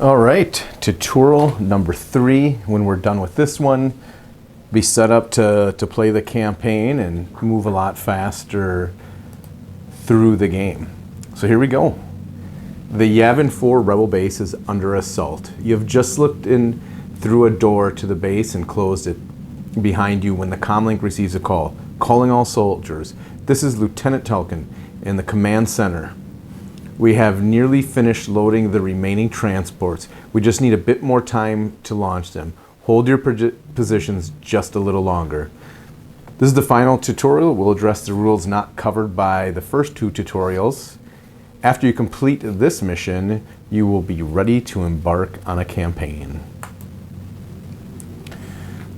All right, tutorial number 3. When we're done with this one, be set up to play the campaign and move a lot faster through the game. So here we go. The Yavin 4 rebel base is under assault. You have just slipped in through a door to the base and closed it behind you when the comlink receives a call. Calling all soldiers. This is Lieutenant Telkin in the command center. We have nearly finished loading the remaining transports. We just need a bit more time to launch them. Hold your positions just a little longer. This is the final tutorial. We'll address the rules not covered by the first 2 tutorials. After you complete this mission, you will be ready to embark on a campaign.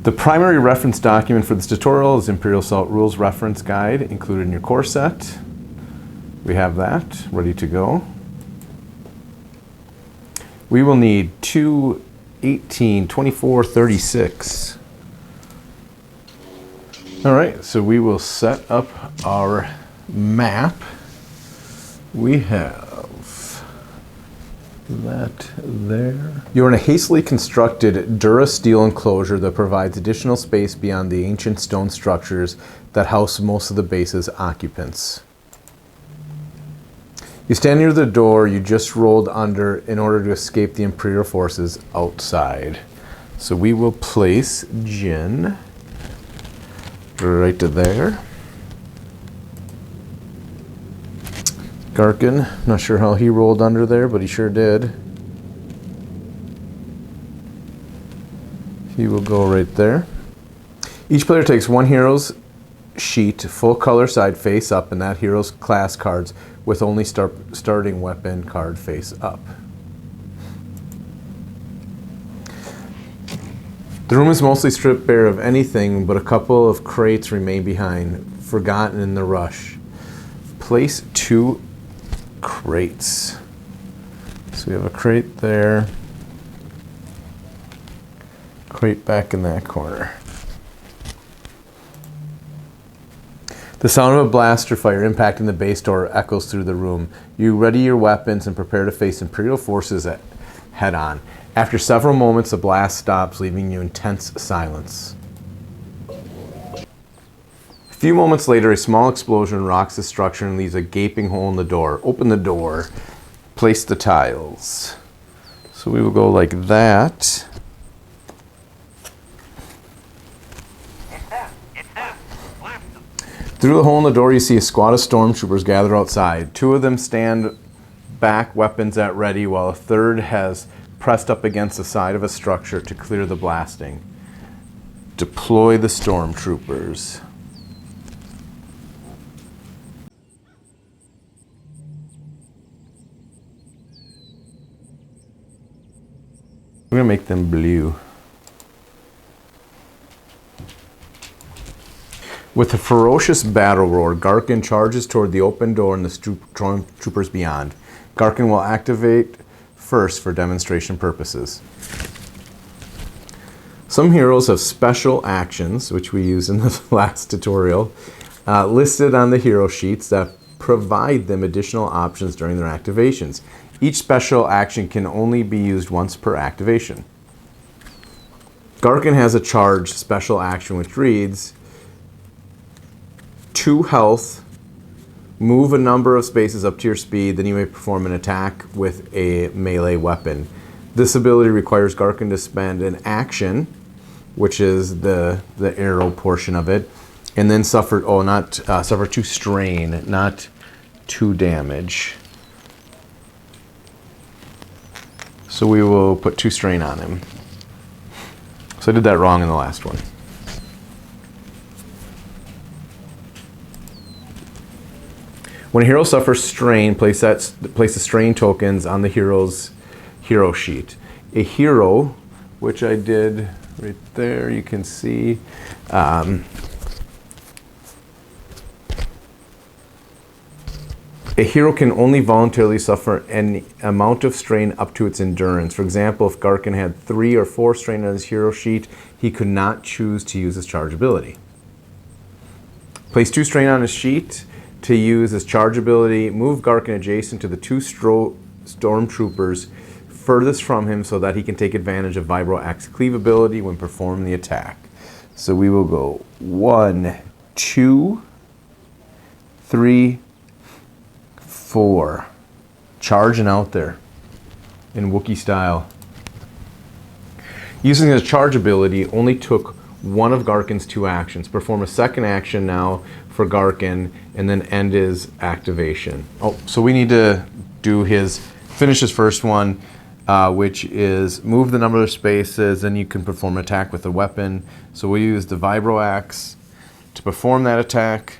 The primary reference document for this tutorial is Imperial Assault Rules Reference Guide, included in your core set. We have that ready to go. We will need 2, 18, 24, 36. All right, so we will set up our map. We have that there. You're in a hastily constructed Dura-steel enclosure that provides additional space beyond the ancient stone structures that house most of the base's occupants. You stand near the door you just rolled under in order to escape the Imperial forces outside. So we will place Jin right to there. Garkin, not sure how he rolled under there, but he sure did. He will go right there. Each player takes one hero's sheet, full color side face up, and that hero's class cards with only starting weapon card face up. The room is mostly stripped bare of anything, but a couple of crates remain behind, forgotten in the rush. Place 2 crates. So we have a crate there, crate back in that corner. The sound of a blaster fire impacting the base door echoes through the room. You ready your weapons and prepare to face Imperial forces head on. After several moments, the blast stops, leaving you in tense silence. A few moments later, a small explosion rocks the structure and leaves a gaping hole in the door. Open the door. Place the tiles. So we will go like that. Through the hole in the door, you see a squad of stormtroopers gather outside. 2 of them stand back, weapons at ready, while a third has pressed up against the side of a structure to clear the blasting. Deploy the stormtroopers. We're going to make them blue. With a ferocious battle roar, Garkin charges toward the open door and the stormtroopers beyond. Garkin will activate first for demonstration purposes. Some heroes have special actions, which we used in the last tutorial, listed on the hero sheets that provide them additional options during their activations. Each special action can only be used once per activation. Garkin has a charged special action which reads, 2 health, move a number of spaces up to your speed, then you may perform an attack with a melee weapon. This ability requires Garkin to spend an action, which is the arrow portion of it, and then suffer 2 strain, not 2 damage. So we will put 2 strain on him. So I did that wrong in the last one. When a hero suffers strain, place the strain tokens on the hero's hero sheet. A hero, which I did right there, you can see. A hero can only voluntarily suffer an amount of strain up to its endurance. For example, if Garkin had 3 or 4 strain on his hero sheet, he could not choose to use his charge ability. Place 2 strain on his sheet to use his charge ability. Move Garkin adjacent to the 2 stormtroopers furthest from him so that he can take advantage of Vibro Axe Cleave ability when performing the attack. So we will go 1, 2, 3, 4. Charging out there in Wookiee style. Using his charge ability only took one of Garkin's 2 actions. Perform a second action now for Garkin and then end his activation. Oh, so we need to do finish his first one, which is move the number of spaces, then you can perform an attack with a weapon. So we use the Vibro Axe to perform that attack.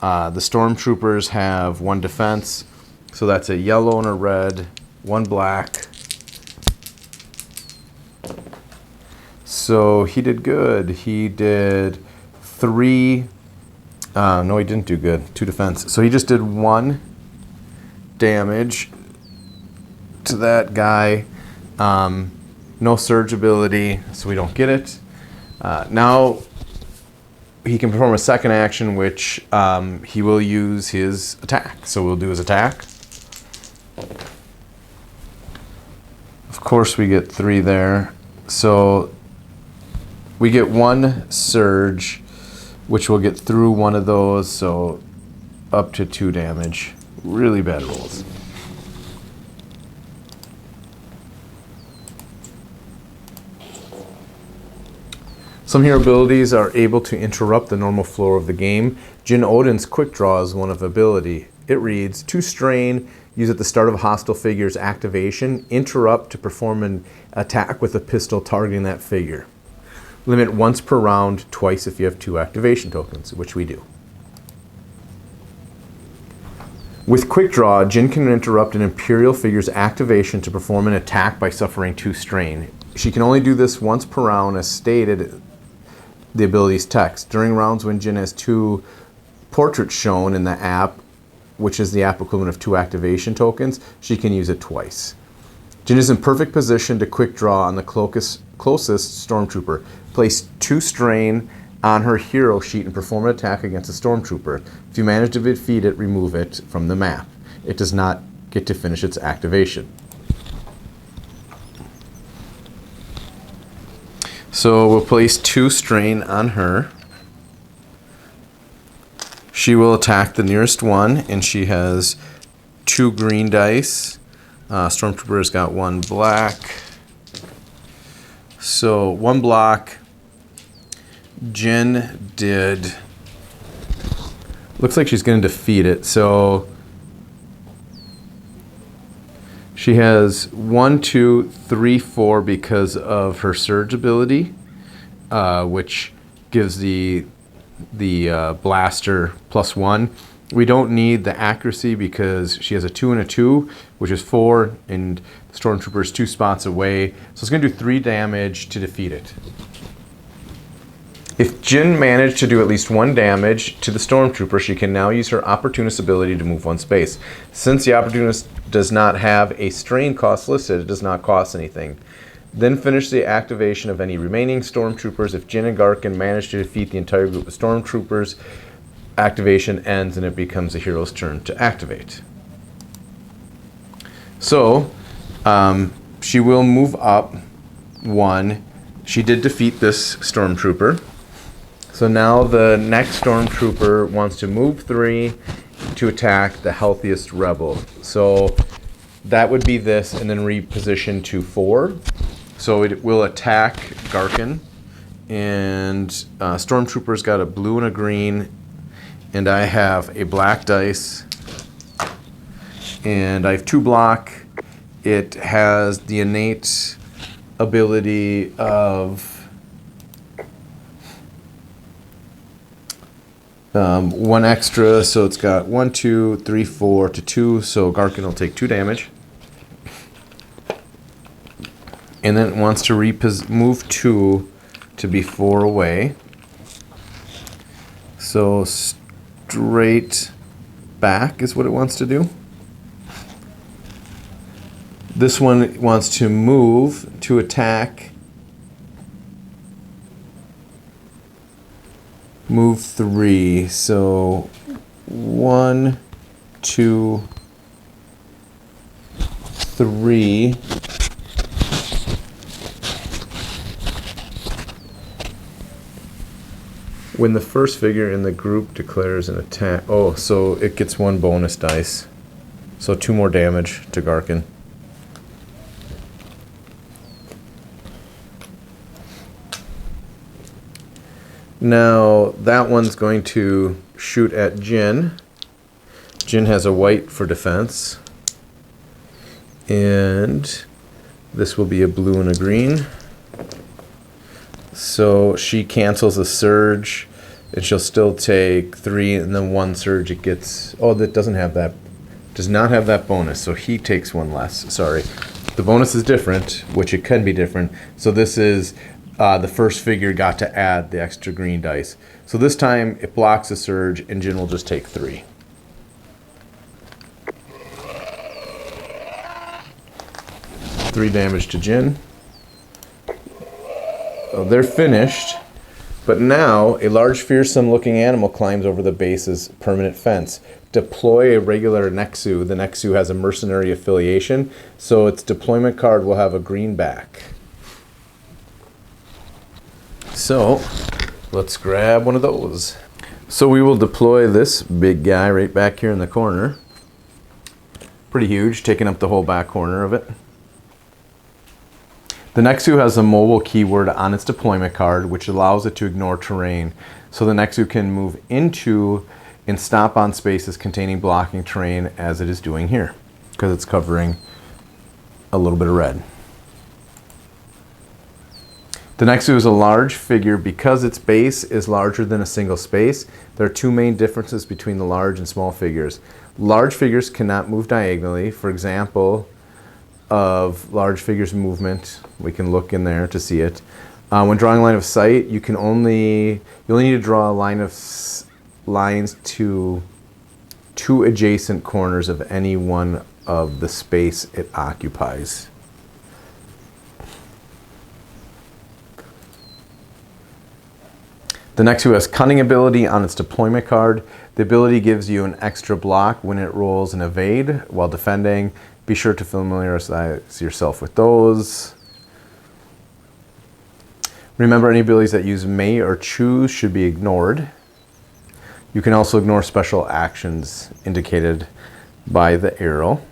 The Stormtroopers have 1 defense, so that's a yellow and a red, 1 black. So he did good. He did 3. No, he didn't do good. 2 defense. So he just did 1 damage to that guy. No surge ability, so we don't get it. Now he can perform a second action, which he will use his attack. So we'll do his attack. Of course, we get 3 there. So we get 1 surge, which will get through one of those, so up to 2 damage. Really bad rolls. Some hero abilities are able to interrupt the normal flow of the game. Jin Odin's Quick Draw is one of ability. It reads, 2 strain, use at the start of a hostile figure's activation, interrupt to perform an attack with a pistol targeting that figure. Limit once per round, twice if you have 2 activation tokens, which we do. With Quick Draw, Jin can interrupt an Imperial figure's activation to perform an attack by suffering 2 strain. She can only do this once per round as stated the ability's text. During rounds when Jin has 2 portraits shown in the app, which is the app equivalent of 2 activation tokens, she can use it twice. Jin is in perfect position to Quick Draw on the closest Stormtrooper. Place 2 strain on her hero sheet and perform an attack against a Stormtrooper. If you manage to defeat it, remove it from the map. It does not get to finish its activation. So we'll place 2 strain on her. She will attack the nearest one, and she has 2 green dice. Stormtrooper's got 1 black. So 1 block. Jin did. Looks like she's going to defeat it. So she has 1, 2, 3, 4 because of her surge ability, which gives the blaster +1. We don't need the accuracy because she has a 2 and a 2, which is 4, and the Stormtrooper is 2 spots away. So it's going to do 3 damage to defeat it. If Jin managed to do at least 1 damage to the Stormtrooper, she can now use her Opportunist ability to move 1 space. Since the Opportunist does not have a strain cost listed, it does not cost anything. Then finish the activation of any remaining Stormtroopers. If Jin and Garkin manage to defeat the entire group of Stormtroopers, activation ends and it becomes a hero's turn to activate. So, she will move up 1. She did defeat this Stormtrooper. So now the next Stormtrooper wants to move 3 to attack the healthiest rebel. So that would be this, and then reposition to 4. So it will attack Garkin. And Stormtrooper's got a blue and a green, and I have a black dice. And I have 2 block. It has the innate ability of 1 extra, so it's got 1, 2, 3, 4 to 2, so Garkin will take 2 damage. And then it wants to move 2 to be 4 away. So straight back is what it wants to do. This one wants to move to attack. Move 3. So 1, 2, 3. When the first figure in the group declares an attack, oh, so it gets 1 bonus dice. So 2 more damage to Garkin. Now that one's going to shoot at Jin. Jin has a white for defense. And this will be a blue and a green. So she cancels a surge, and she'll still take 3, and then 1 surge it gets. Oh, that doesn't have that. Does not have that bonus, so he takes 1 less. Sorry. The bonus is different, which it can be different. So this is the first figure got to add the extra green dice. So this time it blocks a surge, and Jin will just take 3. Three damage to Jin. Oh, they're finished. But now a large, fearsome-looking animal climbs over the base's permanent fence. Deploy a regular Nexu. The Nexu has a mercenary affiliation, so its deployment card will have a green back. So let's grab one of those. So we will deploy this big guy right back here in the corner. Pretty huge, taking up the whole back corner of it. The Nexu has a mobile keyword on its deployment card, which allows it to ignore terrain. So the Nexu can move into and stop on spaces containing blocking terrain, as it is doing here, because it's covering a little bit of red. The Nexu is a large figure because its base is larger than a single space. There are 2 main differences between the large and small figures. Large figures cannot move diagonally. For example, of large figures movement, we can look in there to see it. When drawing line of sight, you only need to draw a line of lines to 2 adjacent corners of any one of the space it occupies. The Nexu has Cunning ability on its deployment card. The ability gives you an extra block when it rolls an evade while defending. Be sure to familiarize yourself with those. Remember, any abilities that use may or choose should be ignored. You can also ignore special actions indicated by the arrow.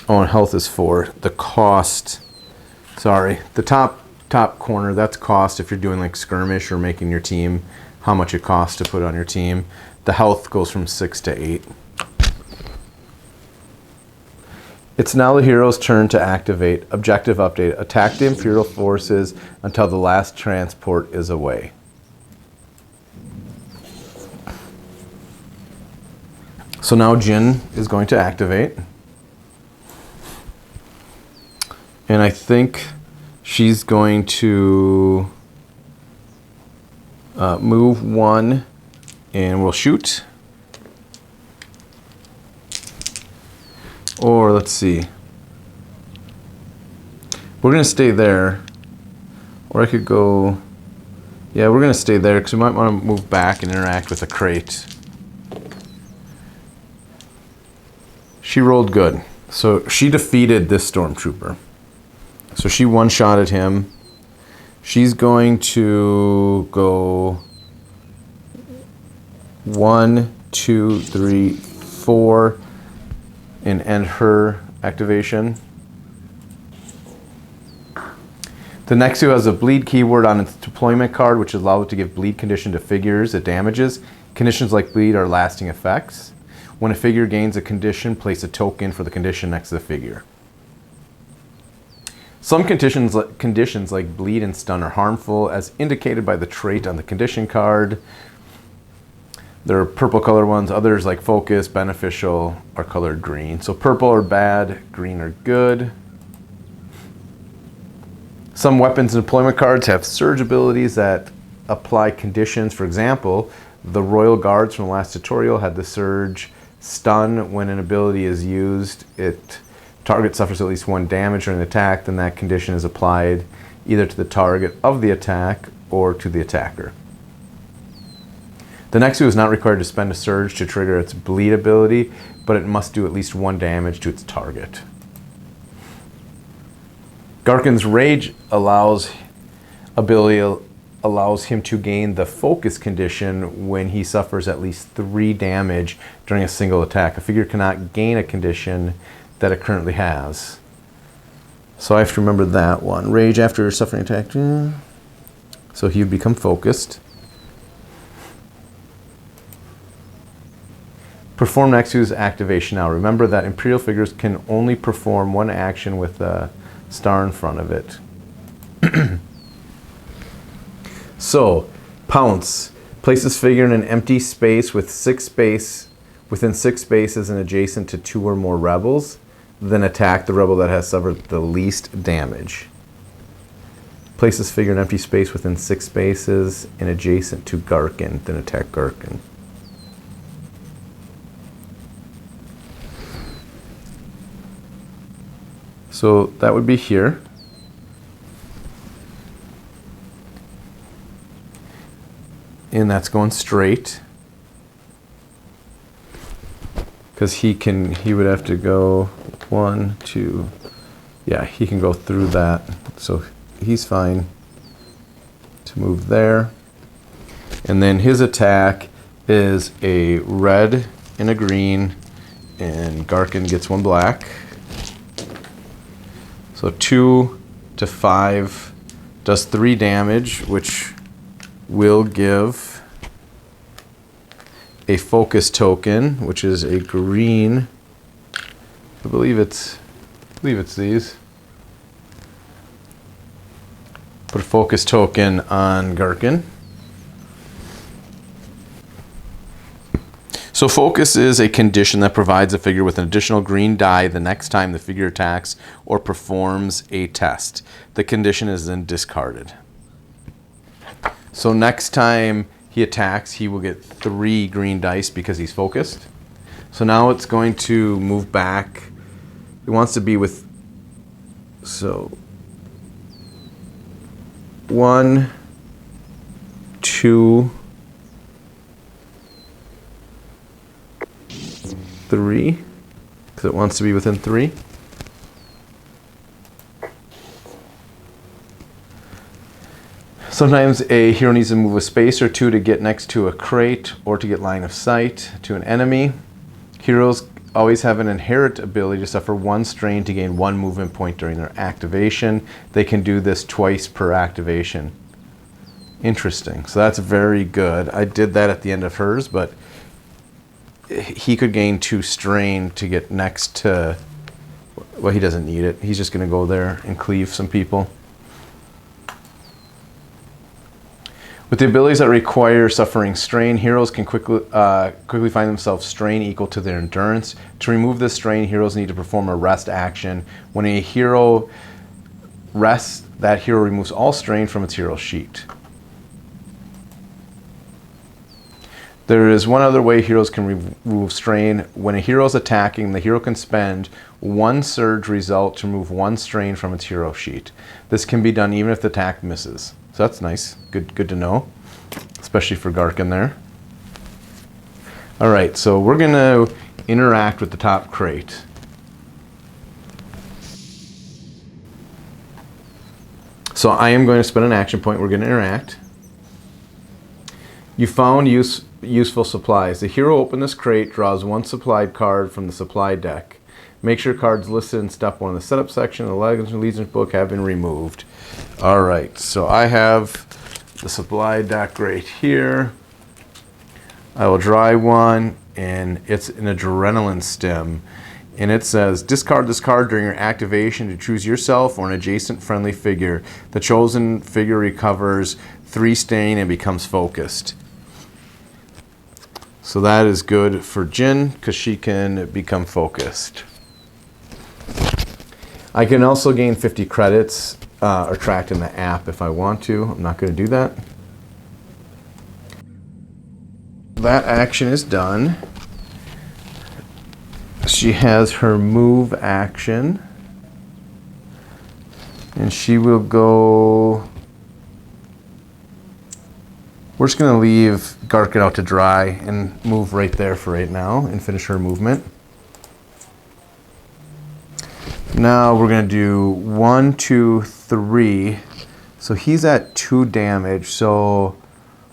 Oh, and health is 4. The cost, sorry, the top corner, that's cost if you're doing like skirmish or making your team, how much it costs to put on your team. The health goes from 6 to 8. It's now the hero's turn to activate. Objective update. Attack the Imperial forces until the last transport is away. So now Jin is going to activate. And I think she's going to move 1 and we'll shoot. Or let's see. We're going to stay there. Or I could go. Yeah, we're going to stay there because we might want to move back and interact with the crate. She rolled good. So she defeated this stormtrooper. So she one-shotted him. She's going to go 1, 2, 3, 4 and end her activation. The Nexu has a bleed keyword on its deployment card, which allows it to give bleed condition to figures it damages. Conditions like bleed are lasting effects. When a figure gains a condition, place a token for the condition next to the figure. Some conditions like bleed and stun are harmful, as indicated by the trait on the condition card. There are purple color ones. Others like focus, beneficial, are colored green. So purple are bad, green are good. Some weapons and deployment cards have surge abilities that apply conditions. For example, the Royal Guards from the last tutorial had the surge stun. When an ability is used, target suffers at least 1 damage during the attack, then that condition is applied either to the target of the attack or to the attacker. The Nexu is not required to spend a surge to trigger its bleed ability, but it must do at least 1 damage to its target. Garkin's Rage allows ability allows him to gain the focus condition when he suffers at least 3 damage during a single attack. A figure cannot gain a condition that it currently has. So I have to remember that one. Rage after suffering attack. So he would become focused. Perform next to his activation now. Remember that Imperial figures can only perform one action with a star in front of it. So, pounce. Place this figure in an empty space with within 6 spaces and adjacent to 2 or more rebels. Then attack the rebel that has suffered the least damage. Place this figure in an empty space within 6 spaces and adjacent to Garkin. Then attack Garkin. So that would be here. And that's going straight. Because he would have to go 1, 2, yeah, he can go through that. So he's fine to move there. And then his attack is a red and a green, and Garkin gets 1 black. So 2 to 5 does 3 damage, which will give a focus token, which is a green. I believe it's these. Put a focus token on Garkin. So focus is a condition that provides a figure with an additional green die the next time the figure attacks or performs a test. The condition is then discarded. So next time he attacks, he will get 3 green dice because he's focused. So now it's going to move back. It wants to be with, so 1, 2, 3, because it wants to be within 3. Sometimes a hero needs to move a space or 2 to get next to a crate or to get line of sight to an enemy. Heroes always have an inherent ability to suffer 1 strain to gain 1 movement point during their activation. They can do this twice per activation. Interesting. So that's very good. I did that at the end of hers, but he could gain 2 strain to get next to, well, he doesn't need it. He's just going to go there and cleave some people. With the abilities that require suffering strain, heroes can quickly find themselves strain equal to their endurance. To remove this strain, heroes need to perform a rest action. When a hero rests, that hero removes all strain from its hero sheet. There is one other way heroes can remove strain. When a hero is attacking, the hero can spend 1 surge result to remove 1 strain from its hero sheet. This can be done even if the attack misses. So that's nice. Good to know, especially for Garkin there. All right, so we're going to interact with the top crate. So I am going to spend an action point. We're going to interact. You found useful supplies. The hero opened this crate, draws 1 supplied card from the supply deck. Make sure cards listed in step 1 of the setup section of the Legends and Legions book have been removed. All right, so I have the supply deck right here. I will draw 1, and it's an adrenaline stem. And it says, discard this card during your activation to choose yourself or an adjacent friendly figure. The chosen figure recovers 3 strain and becomes focused. So that is good for Jin because she can become focused. I can also gain 50 credits or tracked in the app if I want to. I'm not going to do that. That action is done. She has her move action. And she will go... We're just going to leave Garkin out to dry and move right there for right now and finish her movement. Now we're going to do 1, 2, 3 So he's at 2 damage, so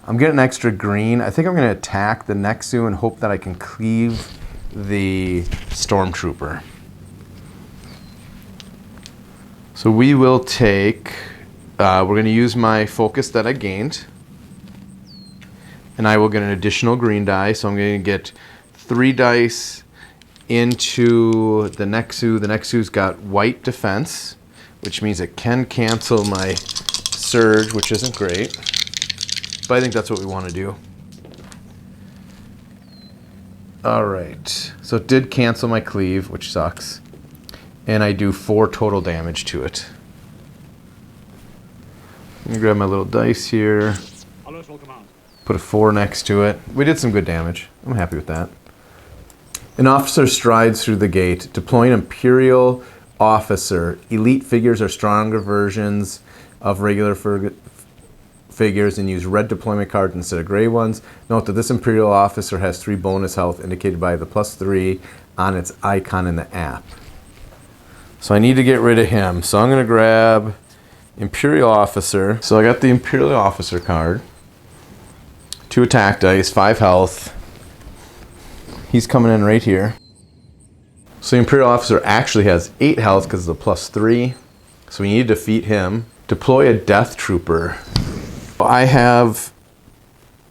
I'm getting extra green. I think I'm gonna attack the Nexu and hope that I can cleave the Stormtrooper. So we will take, we're gonna use my focus that I gained, and I will get an additional green die, so I'm gonna get 3 dice into the Nexu. The Nexu's got white defense, which means it can cancel my surge, which isn't great, but I think that's what we want to do. All right, so it did cancel my cleave, which sucks, and I do 4 total damage to it. Let me grab my little dice here, put a 4 next to it. We did some good damage. I'm happy with that. An officer strides through the gate, deploying Imperial officer. Elite figures are stronger versions of regular figures and use red deployment cards instead of gray ones. Note that this Imperial officer has 3 bonus health indicated by the +3 on its icon in the app. So I need to get rid of him. So I'm going to grab Imperial officer. So I got the Imperial officer card. 2 attack dice, 5 health. He's coming in right here. So the Imperial officer actually has 8 health because of the +3. So we need to defeat him. Deploy a Death Trooper. I have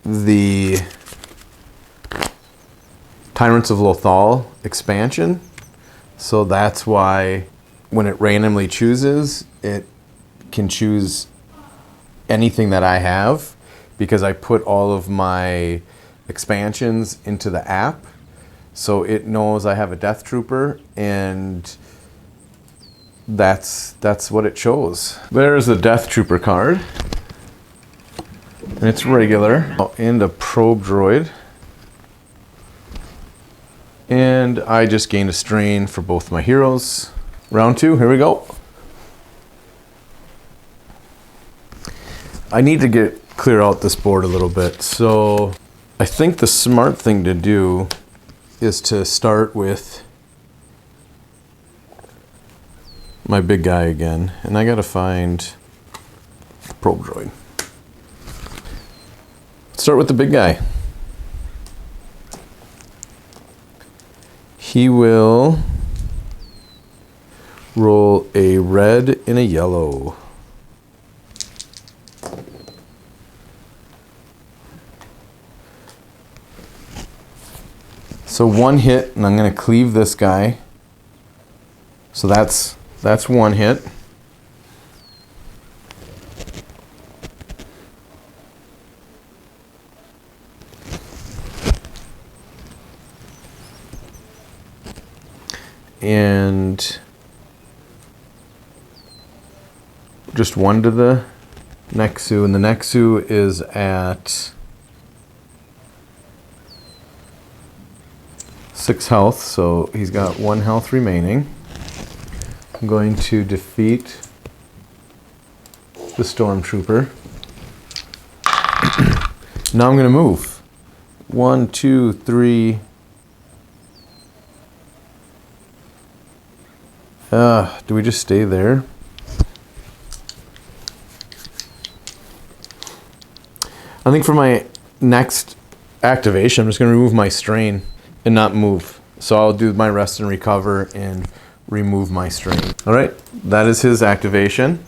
the Tyrants of Lothal expansion. So that's why when it randomly chooses, it can choose anything that I have because I put all of my expansions into the app. So it knows I have a Death Trooper, and that's what it chose. There's the Death Trooper card. And it's regular. And a probe droid. And I just gained a strain for both my heroes. Round 2, here we go. I need to clear out this board a little bit. So I think the smart thing to do is to start with my big guy again, and I gotta find probe droid. Start with the big guy. He will roll a red and a yellow. So 1 hit, and I'm going to cleave this guy. So that's 1 hit. And just 1 to the Nexu, and the Nexu is at 6 health, so he's got 1 health remaining. I'm going to defeat the Stormtrooper. Now I'm going to move. 1, 2, 3. Do we just stay there? I think for my next activation, I'm just going to remove my strain and not move. So I'll do my rest and recover and remove my strain. All right, that is his activation.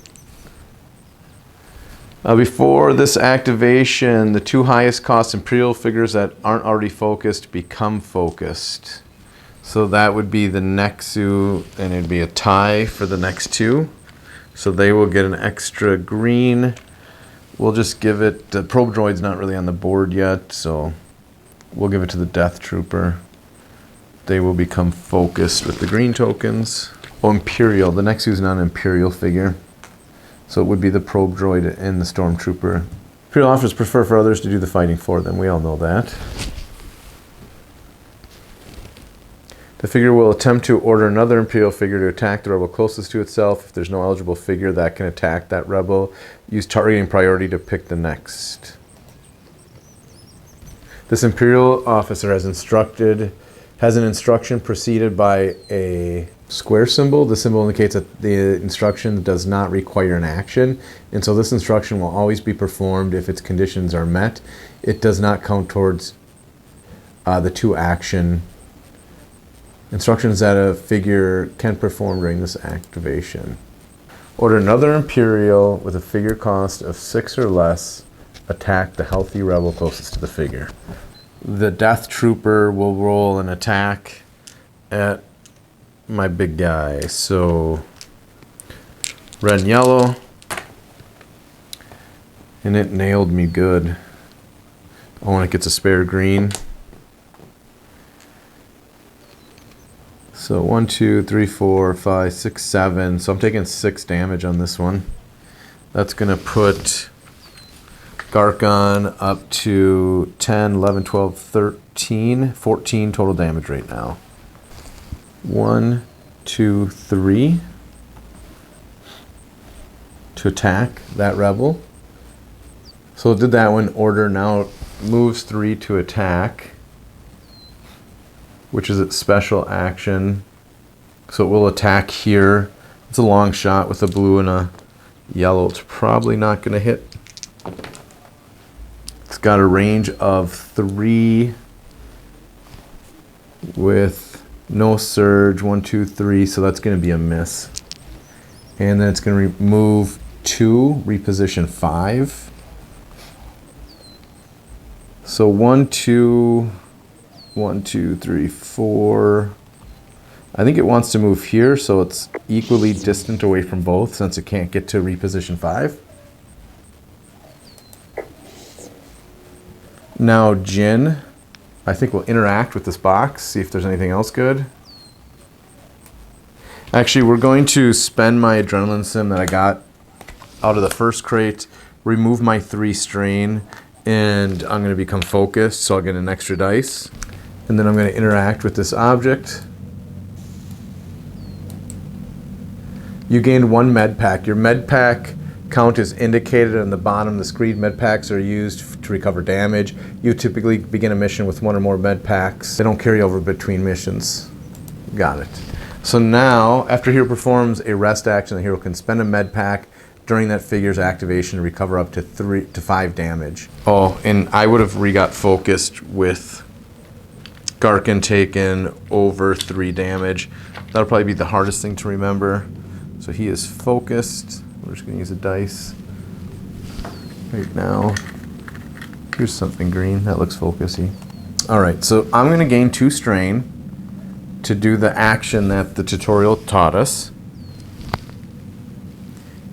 Before this activation, the 2 highest cost Imperial figures that aren't already focused become focused. So that would be the Nexu, and it'd be a tie for the next 2. So they will get an extra green. We'll just give it, the probe droid's not really on the board yet, so we'll give it to the Death Trooper. They will become focused with the green tokens. Oh, Imperial, the Nexu's not an Imperial figure. So it would be the probe droid and the Stormtrooper. Imperial officers prefer for others to do the fighting for them. We all know that. The figure will attempt to order another Imperial figure to attack the rebel closest to itself. If there's no eligible figure that can attack that rebel, use targeting priority to pick the next. This Imperial officer has an instruction preceded by a square symbol, the symbol indicates that the instruction does not require an action, and so this instruction will always be performed if its conditions are met. It does not count towards the 2 action instructions that a figure can perform during this activation. Order another Imperial with a figure cost of 6 or less. Attack the healthy rebel closest to the figure. The Death Trooper will roll an attack at my big guy. So red and yellow. And it nailed me good. Oh, and it gets a spare green. So 1, 2, 3, 4, 5, 6, 7. So I'm taking 6 damage on this one. That's going to put Garkon up to 10, 11, 12, 13, 14 total damage right now. 1, 2, 3 to attack that rebel. So it did that one. Order now moves 3 to attack, which is its special action. So it will attack here. It's a long shot with a blue and a yellow. It's probably not going to hit. It's got a range of 3 with no surge. 1, 2, 3. So that's going to be a miss. And then it's going to move 2, reposition 5. So 1, 2, 1, 2, 3, 4. I think it wants to move here, so it's equally distant away from both since it can't get to reposition 5. Now Jin, I think will interact with this box, see if there's anything else good. Actually, we're going to spend my adrenaline sim that I got out of the first crate, remove my 3 strain, and I'm going to become focused, so I'll get an extra dice. And then I'm going to interact with this object. You gained 1 med pack. Your med pack count is indicated on the bottom of the screen. Med packs are used to recover damage. You typically begin a mission with 1 or more med packs. They don't carry over between missions. Got it. So now, after hero performs a rest action, the hero can spend a med pack during that figure's activation to recover up to 3 to 5 damage. Oh, and I would have re-got focused with Garkon taken over 3 damage. That'll probably be the hardest thing to remember. So he is focused. We're just going to use a dice right now. Here's something green. That looks focusy. All right, so I'm going to gain 2 strain to do the action that the tutorial taught us.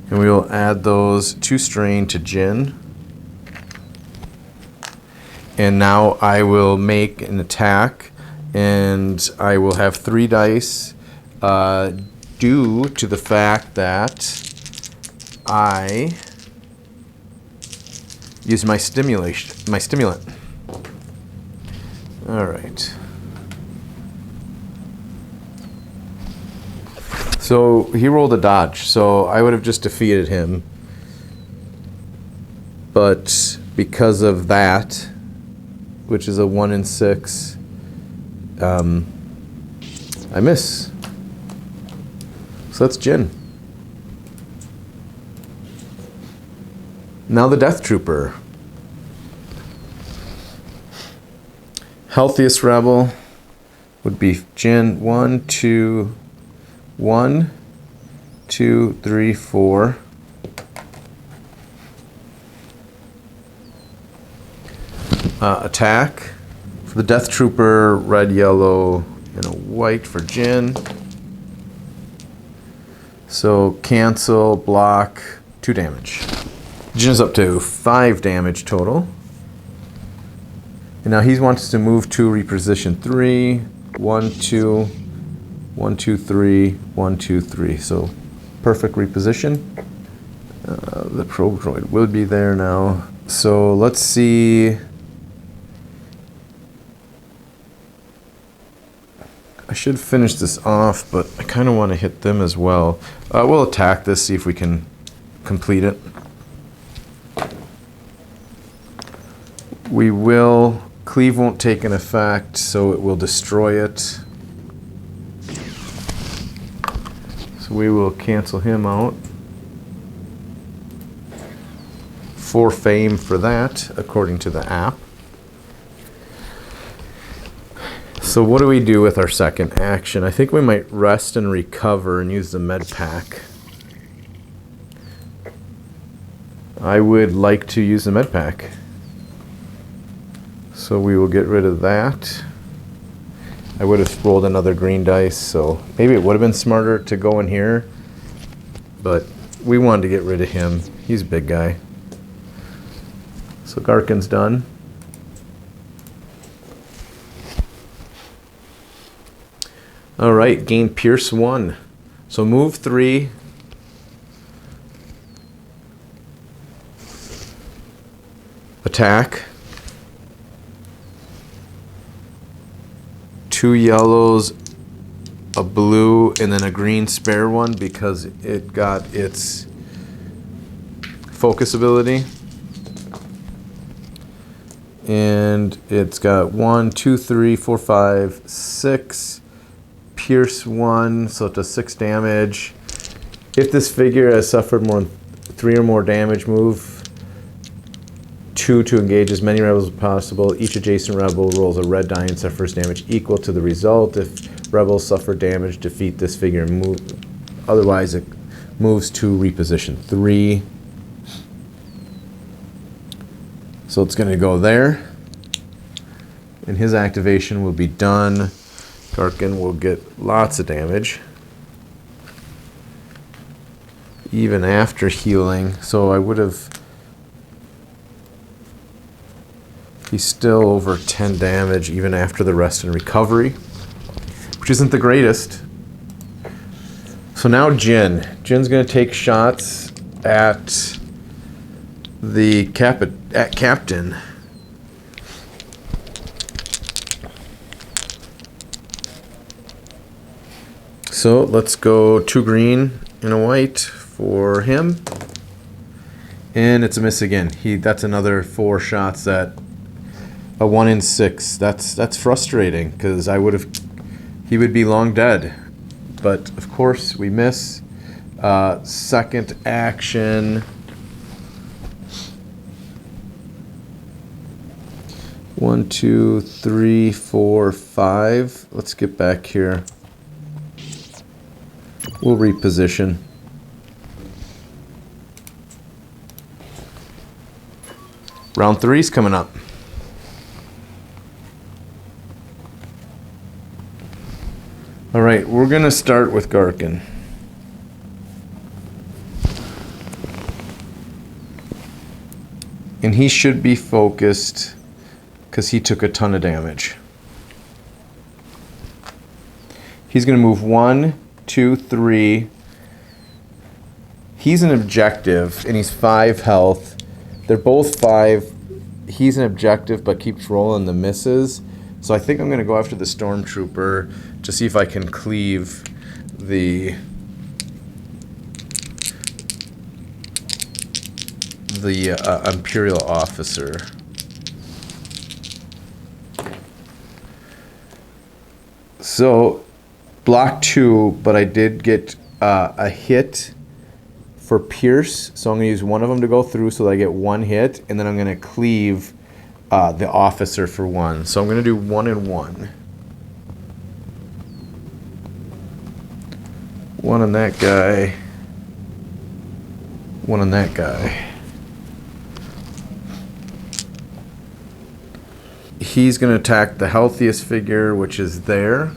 And we will add those 2 strain to Jin. And now I will make an attack, and I will have 3 dice due to the fact that I use my stimulant. All right. So he rolled a dodge, so I would have just defeated him. But because of that, which is a 1 in 6, I miss. So that's Jin. Now the Death Trooper. Healthiest rebel would be Jin. 1, 2, 1, 2, 3, 4. Attack. For the Death Trooper, red, yellow, and a white for Jin. So cancel, block, 2 damage. Jin is up to 5 damage total. And now he wants to move to reposition 3. 1, 2, 1, 2, 3, 1, 2, 3. So perfect reposition. The probe droid will be there now. So let's see. I should finish this off, but I kind of want to hit them as well. We'll attack this, see if we can complete it. We will. Cleave won't take an effect, so it will destroy it. we will cancel him out. 4 fame for that, according to the app. So what do we do with our second action? I think we might rest and recover and use the med pack. I would like to use the med pack. So we will get rid of that. I would have rolled another green dice, so maybe it would have been smarter to go in here. But we wanted to get rid of him. He's a big guy. So Garkin's done. All right, gain Pierce 1. So move 3. Attack. 2 yellows, a blue, and then a green spare one because it got its focus ability. And it's got 1, 2, 3, 4, 5, 6. Pierce 1, so it does 6 damage. If this figure has suffered more than 3 or more damage, move 2 to engage as many rebels as possible. Each adjacent rebel rolls a red die and suffers damage equal to the result. If rebels suffer damage, defeat this figure and move. Otherwise, it moves to reposition 3. So it's going to go there. And his activation will be done. Garkin will get lots of damage, even after healing. So I would have... He's still over 10 damage even after the rest and recovery, which isn't the greatest. So now Jin. Jin's going to take shots at the captain. So let's go 2 green and a white for him. And it's a miss again. That's another 4 shots at a 1 in 6. That's frustrating because he would be long dead. But of course we miss. Second action. 1, 2, 3, 4, 5. Let's get back here. We'll reposition. Round 3's coming up. All right, we're going to start with Garkin. And he should be focused because he took a ton of damage. He's going to move 1, 2, 3. He's an objective, and he's 5 health. They're both 5. He's an objective, but keeps rolling the misses. So I think I'm going to go after the Stormtrooper to see if I can cleave the Imperial officer. So, block 2, but I did get a hit for Pierce, so I'm going to use one of them to go through so that I get 1 hit, and then I'm going to cleave the officer for 1. So I'm going to do 1 and 1. 1 on that guy. 1 on that guy. He's going to attack the healthiest figure, which is there.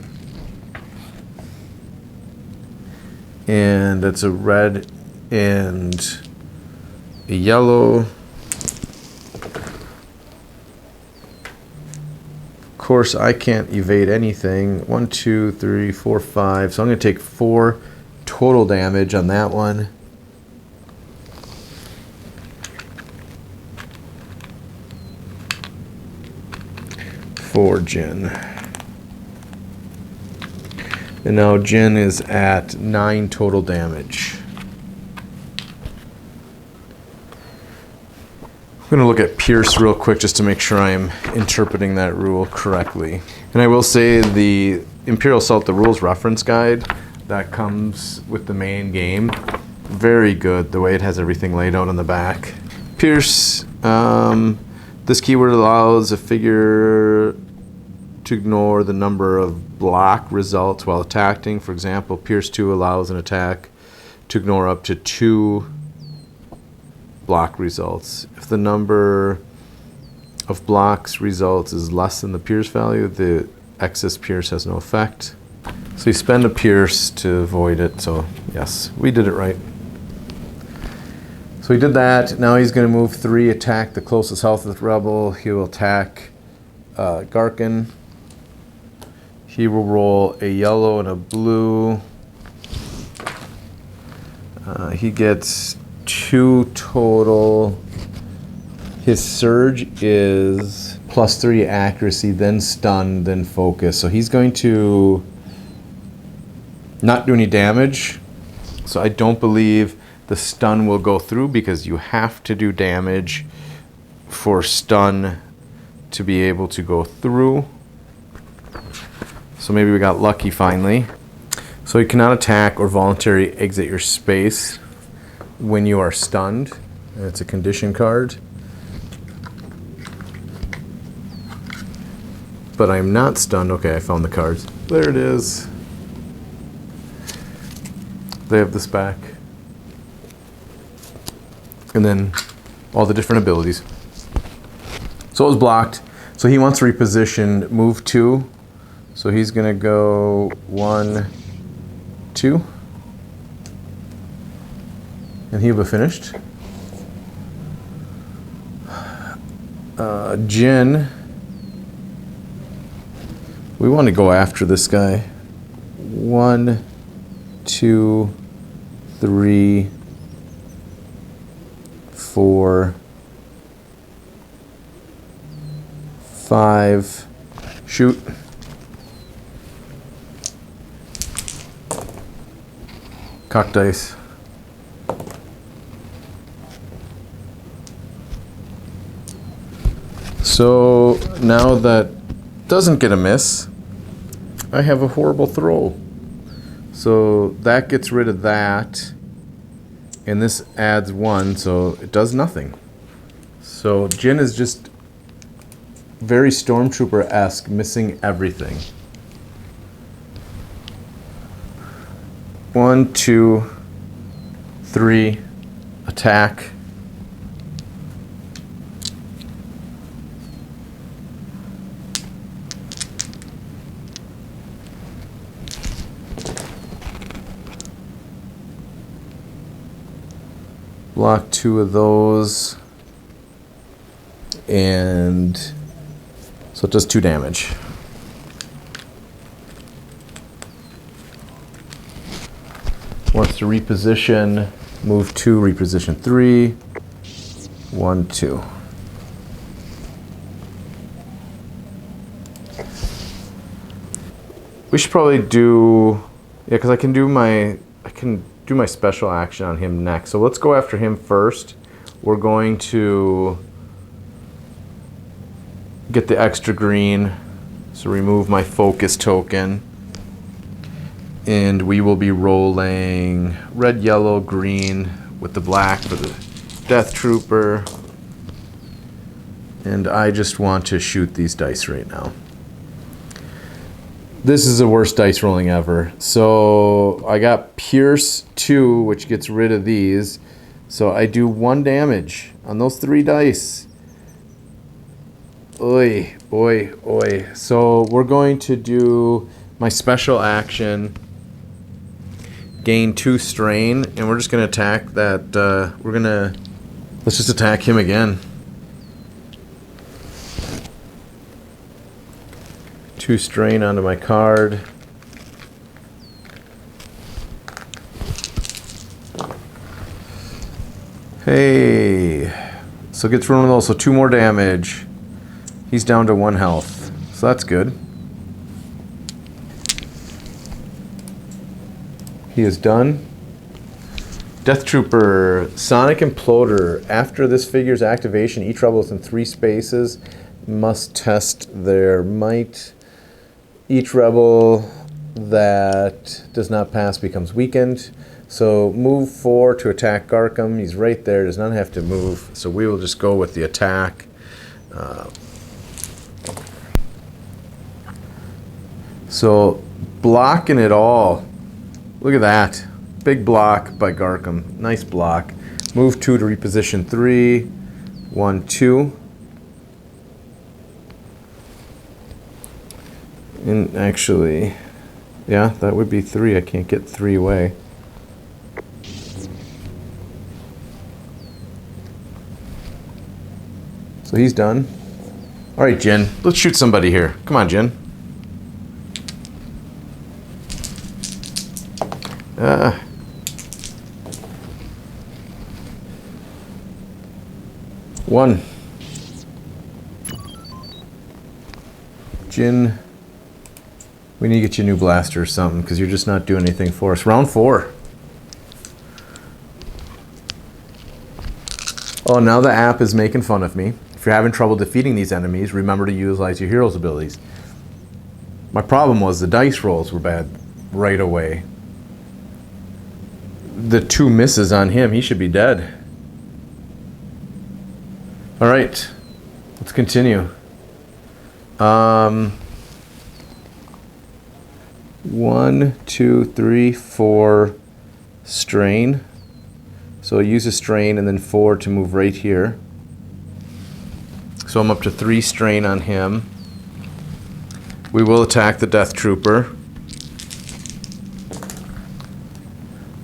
And that's a red and a yellow. Of course, I can't evade anything. 1, 2, 3, 4, 5. So I'm going to take 4 total damage on that one. For Jin. And now Jin is at 9 total damage. I'm going to look at Pierce real quick just to make sure I'm interpreting that rule correctly. And I will say the Imperial Assault, the rules reference guide, that comes with the main game. Very good, the way it has everything laid out on the back. Pierce, this keyword allows a figure to ignore the number of block results while attacking. For example, Pierce 2 allows an attack to ignore up to 2 block results. If the number of blocks results is less than the Pierce value, the excess Pierce has no effect. So you spend a Pierce to avoid it, so yes, we did it right. So he did that. Now he's going to move 3, attack the closest health of the rebel. He will attack Garkin. He will roll a yellow and a blue. He gets 2 total. His surge is +3 accuracy, then stun, then focus. So he's going to not do any damage. So I don't believe the stun will go through because you have to do damage for stun to be able to go through. So maybe we got lucky finally. So you cannot attack or voluntarily exit your space when you are stunned. It's a condition card. But I'm not stunned. Okay, I found the cards. There it is. They have this back. And then all the different abilities. So it was blocked. So he wants to reposition, move 2. So he's going to go 1, 2. And he'll be finished. Jin. We want to go after this guy. 1, 2, 3, 4, 5. Shoot. Cock dice. So now that doesn't get a miss, I have a horrible throw. So that gets rid of that, and this adds 1, so it does nothing. So Jin is just very Stormtrooper-esque, missing everything. 1, 2, 3, attack. Block 2 of those, and so it does 2 damage. Wants to reposition, move 2, reposition 3, 1, 2. We should probably do, yeah, because I can do my special action on him next. So let's go after him first. We're going to get the extra green, so remove my focus token. And we will be rolling red, yellow, green with the black for the Death Trooper. And I just want to shoot these dice right now. This is the worst dice rolling ever. So I got Pierce 2, which gets rid of these. So I do 1 damage on those 3 dice. Oy, oy, oy. So we're going to do my special action, gain 2 strain, and we're just going to attack that. Let's just attack him again. 2 strain onto my card. Hey, so gets rid of those, so 2 more damage. He's down to 1 health, so that's good. He is done. Death Trooper, Sonic Imploder. After this figure's activation, each rebel within 3 spaces must test their might. Each rebel that does not pass becomes weakened. So move 4 to attack Garkham. He's right there, does not have to move. So we will just go with the attack. So blocking it all. Look at that. Big block by Garkham. Nice block. Move 2 to reposition 3. 1, 2. And actually, yeah, that would be 3. I can't get 3 away. So he's done. All right, Jin, let's shoot somebody here. Come on, Jin. One. Jin, we need to get you a new blaster or something because you're just not doing anything for us. Round 4. Oh, now the app is making fun of me. If you're having trouble defeating these enemies, remember to utilize your hero's abilities. My problem was the dice rolls were bad right away. The 2 misses on him, he should be dead. All right, let's continue. 1, 2, 3, 4, strain. So use a strain and then 4 to move right here. So I'm up to 3 strain on him. We will attack the Death Trooper.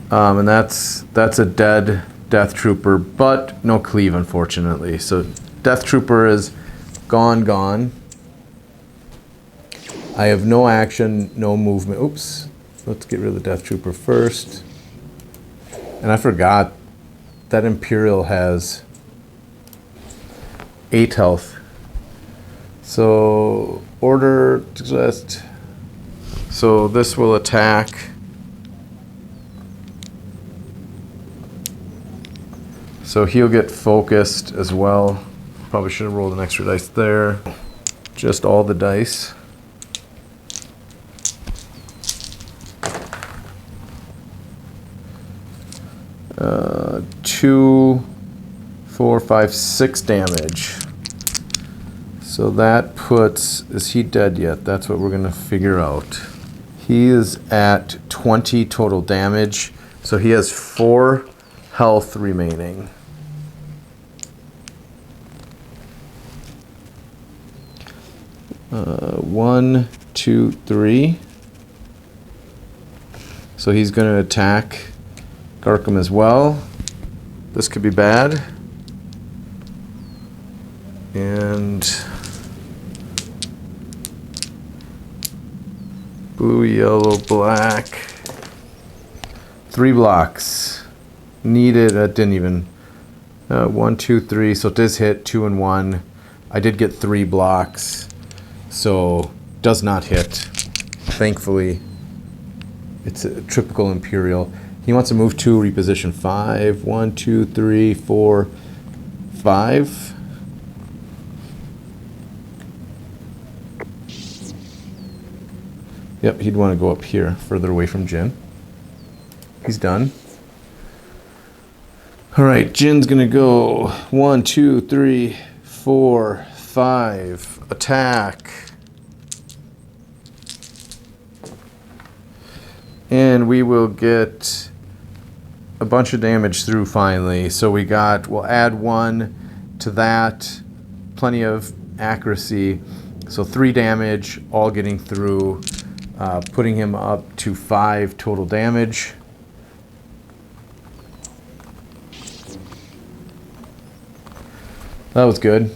And that's a dead Death Trooper, but no cleave, unfortunately. So Death Trooper is gone. I have no action, no movement. Oops. Let's get rid of the Death Trooper first. And I forgot that Imperial has 8 health. So order just. So this will attack. So he'll get focused as well. Probably should have rolled an extra dice there. Just all the dice. Uh, 2, 4, 5, 6 damage. So that puts, is he dead yet? That's what we're gonna figure out. He is at 20 total damage. So he has 4 health remaining. One, 2, 3. So he's going to attack Garkham as well. This could be bad. And blue, yellow, black. 3 blocks. Needed, that didn't even. 1, 2, 3. So it does hit 2 and 1. I did get 3 blocks. So does not hit. Thankfully, it's a typical Imperial. He wants to move 2, reposition 5. 1, 2, 3, 4, 5. Yep, he'd want to go up here, further away from Jin. He's done. All right, Jin's gonna go 1, 2, 3, 4, 5. Attack. And we will get a bunch of damage through finally. So we'll add 1 to that. Plenty of accuracy. So 3 damage, all getting through, putting him up to 5 total damage. That was good.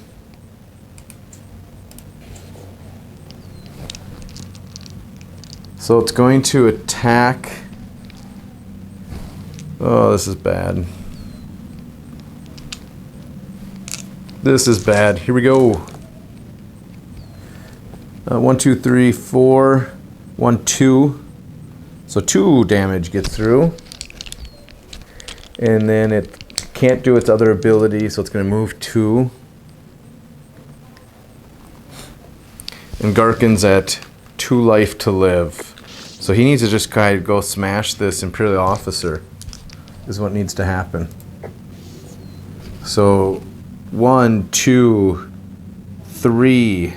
So it's going to attack. Oh, this is bad. This is bad. Here we go. 1, 2, 3, 4. 1, 2. So 2 damage gets through. And then it can't do its other ability, so it's going to move 2. And Garkin's at 2 life to live. So he needs to just kind of go smash this Imperial officer is what needs to happen. So 1, 2, 3.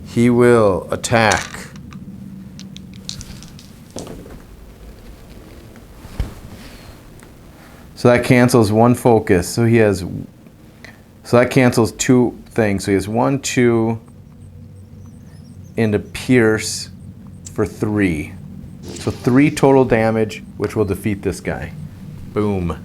He will attack. So that cancels 1 focus. So that cancels 2 things. So he has 1, 2, and a pierce for 3. So 3 total damage, which will defeat this guy. Boom.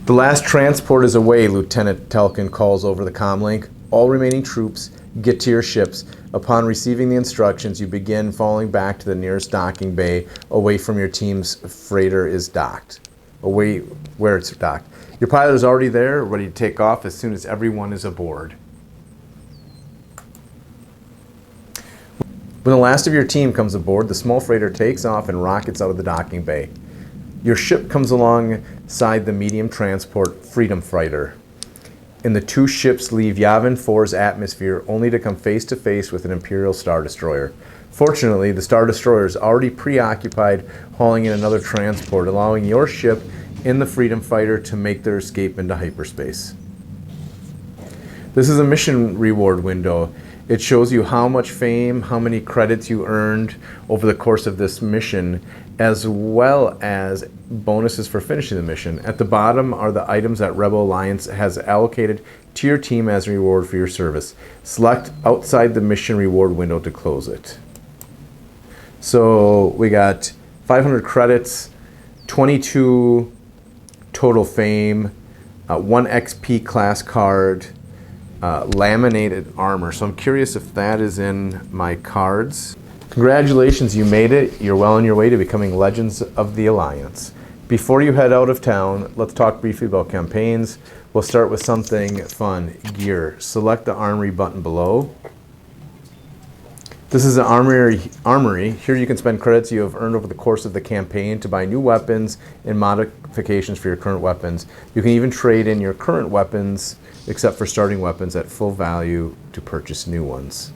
The last transport is away, Lieutenant Telkin calls over the comlink. All remaining troops get to your ships. Upon receiving the instructions, you begin falling back to the nearest docking bay, away from your team's freighter is docked. Away where it's docked. Your pilot is already there, ready to take off as soon as everyone is aboard. When the last of your team comes aboard, the small freighter takes off and rockets out of the docking bay. Your ship comes alongside the medium transport Freedom Fighter, and the 2 ships leave Yavin 4's atmosphere only to come face to face with an Imperial Star Destroyer. Fortunately, the Star Destroyer is already preoccupied hauling in another transport, allowing your ship and the Freedom Fighter to make their escape into hyperspace. This is a mission reward window. It shows you how much fame, how many credits you earned over the course of this mission, as well as bonuses for finishing the mission. At the bottom are the items that Rebel Alliance has allocated to your team as a reward for your service. Select outside the mission reward window to close it. So we got 500 credits, 22 total fame, 1 XP class card, laminated armor. So I'm curious if that is in my cards. Congratulations, you made it. You're well on your way to becoming Legends of the Alliance. Before you head out of town, let's talk briefly about campaigns. We'll start with something fun, gear. Select the Armory button below. This is an armory. Here you can spend credits you have earned over the course of the campaign to buy new weapons and modifications for your current weapons. You can even trade in your current weapons, except for starting weapons, at full value to purchase new ones.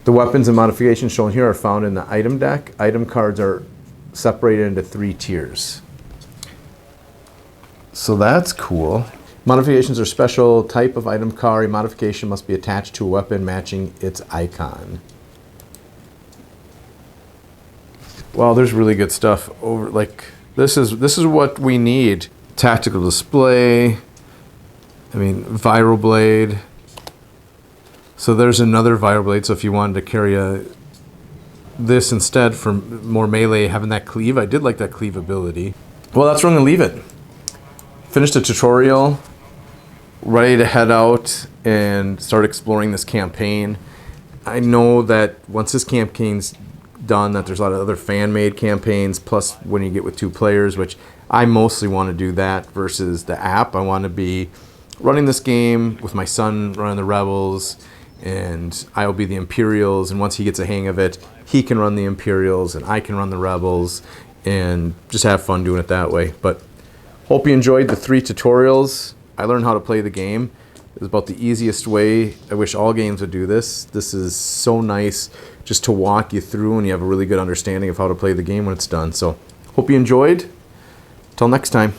The weapons and modifications shown here are found in the item deck. Item cards are separated into 3 tiers. So that's cool. Modifications are special type of item card. A modification must be attached to a weapon matching its icon. Well, there's really good stuff over, like, this is what we need. Tactical display. Viral blade. So there's another viral blade. So if you wanted to carry this instead for more melee, having that cleave, I did like that cleave ability. Well, that's where I'm gonna leave it. Finished the tutorial. Ready to head out and start exploring this campaign. I know that once this campaign's done, that there's a lot of other fan-made campaigns, plus when you get with 2 players, which I mostly want to do that versus the app. I want to be running this game with my son running the Rebels, and I'll be the Imperials, and once he gets a hang of it, he can run the Imperials and I can run the Rebels, and just have fun doing it that way. But hope you enjoyed the 3 tutorials. I learned how to play the game. It was about the easiest way. I wish all games would do this. This is so nice just to walk you through, and you have a really good understanding of how to play the game when it's done. So hope you enjoyed. Till next time.